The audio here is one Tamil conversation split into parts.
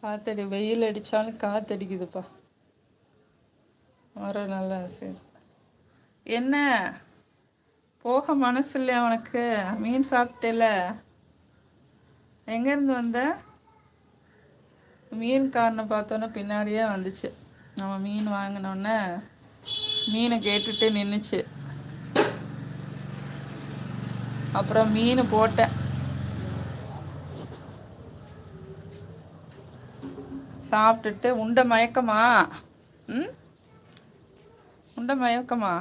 காத்தடி வெயில் அடித்தாலும் காத்தடிக்குதுப்பா. மரம் நல்லா சரி. என்ன போக மனசு இல்லையா உனக்கு? மீன் சாப்பிட்டேல? எங்கேருந்து வந்த? மீன்காரனை பார்த்தோன்னே பின்னாடியே வந்துச்சு. நம்ம மீன் வாங்கினோன்னே மீனை கேட்டுட்டு நின்றுச்சு. அப்புறம் மீன் போட்டேன். சாப்பிட்டுட்டு உண்டை மயக்கமா? ம், உண்டை மயக்கமா?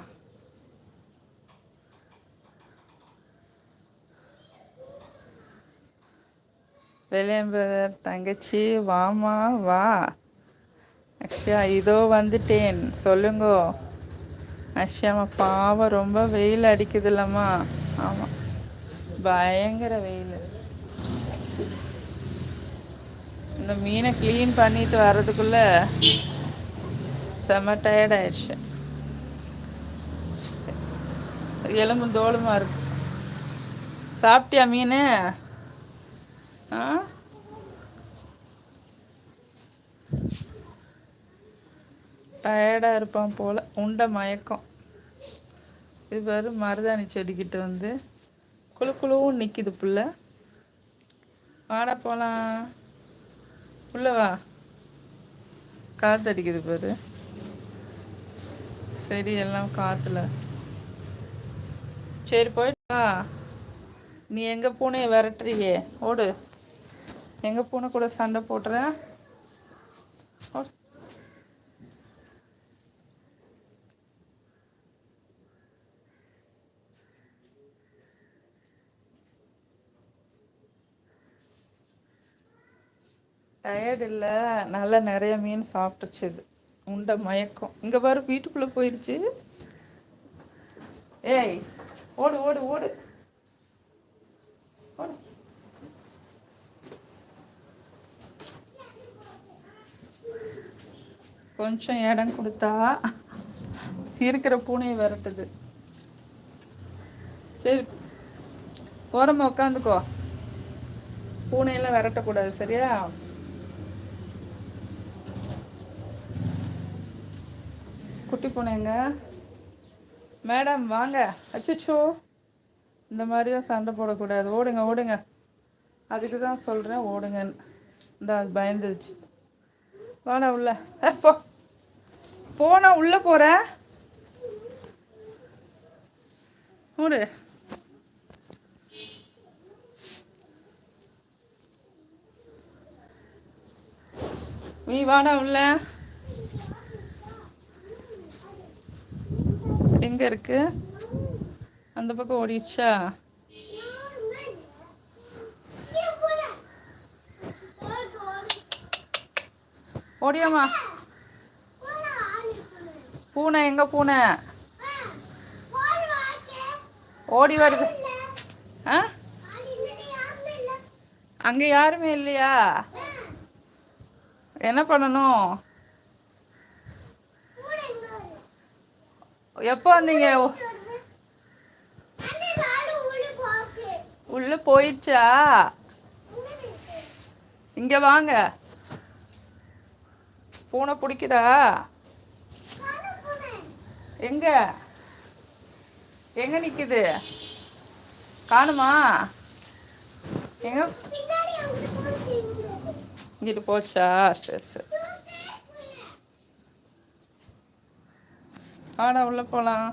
விளையாம்ப தங்கச்சி வாமா வா. அக்ஷயா இதோ வந்துட்டேன். சொல்லுங்கோ. அக்ஷயாமா பாவம், ரொம்ப வெயில் அடிக்குதுல்லம்மா. ஆமாம், பயங்கர வெயில். இந்த மீனை க்ளீன் பண்ணிட்டு வர்றதுக்குள்ள செம்ம டயர்ட் ஆயிடுச்சு. எலும்பு தோலுமா இருக்கு. சாப்பிட்டியா மீன்? ஆ, டயர்டாக இருப்பான் போல். உண்டை மயக்கம். இது பேர் மருதாணி செடிக்கிட்ட வந்து குழு குழுவும் நிற்கிது புள்ள. வாடா போகலாம். உள்ள வா. காற்றடிக்குது பாரு. சரி, எல்லாம் காற்றுல. சரி போயிட்டு வா. நீ எங்கள் பூனையை விரட்டுறியே, ஓடு. எங்கள் பூனை கூட சண்டை போடுற. ஓடு. டயர்டு இல்லை, நல்லா நிறைய மீன் சாப்பிட்டுச்சு. இது உண்டை மயக்கம். இங்கே பாரு, வீட்டுக்குள்ளே போயிடுச்சு. ஏய், ஓடு ஓடு ஓடு ஓடு. கொஞ்சம் இடம் கொடுத்தா இருக்கிற பூனையை விரட்டுது. சரி, ஓரமாக உட்காந்துக்கோ. பூனையெல்லாம் விரட்டக்கூடாது, சரியா? குட்டி பூனைங்க. மேடம் வாங்க. அச்சோ, இந்த மாதிரி தான் சண்டை போடக்கூடாது. ஓடுங்க ஓடுங்க. அதுக்கு தான் சொல்கிறேன் ஓடுங்கன்னு. இந்த அது பயந்துருச்சு. வாடா உள்ள. போ. போனா உள்ளே போகிற. ஓடு. நீ வாடா உள்ள. எங்க இருக்கு? அந்த பக்கம் ஓடிடுச்சா? ஓடியாமா. பூனை எங்க? பூனை ஓடி வருது. ஆ, அங்கே யாருமே இல்லையா? என்ன பண்ணணும்? எப்போ வந்தீங்க? உள்ள போயிடுச்சா? இங்க வாங்க. பூனை பிடிக்குதா? எங்க எங்க நிக்குது? காணுமா? எங்க இங்கிட்டு போச்சா? சரி சரி. ஆனா உள்ள போலாம்.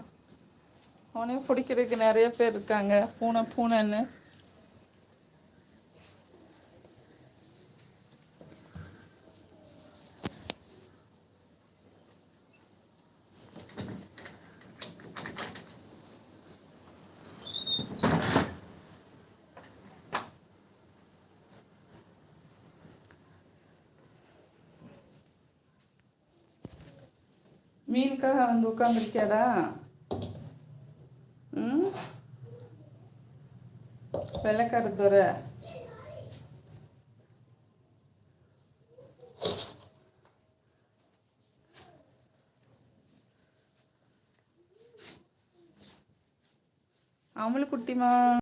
அவனையும் பிடிக்கிறதுக்கு நிறைய பேர் இருக்காங்க. பூனை பூனைன்னு. மீனுக்காக வந்து உட்காந்துருக்கியாடா? ம், வெள்ளைக்கார துறை. அமுலு குட்டிமா.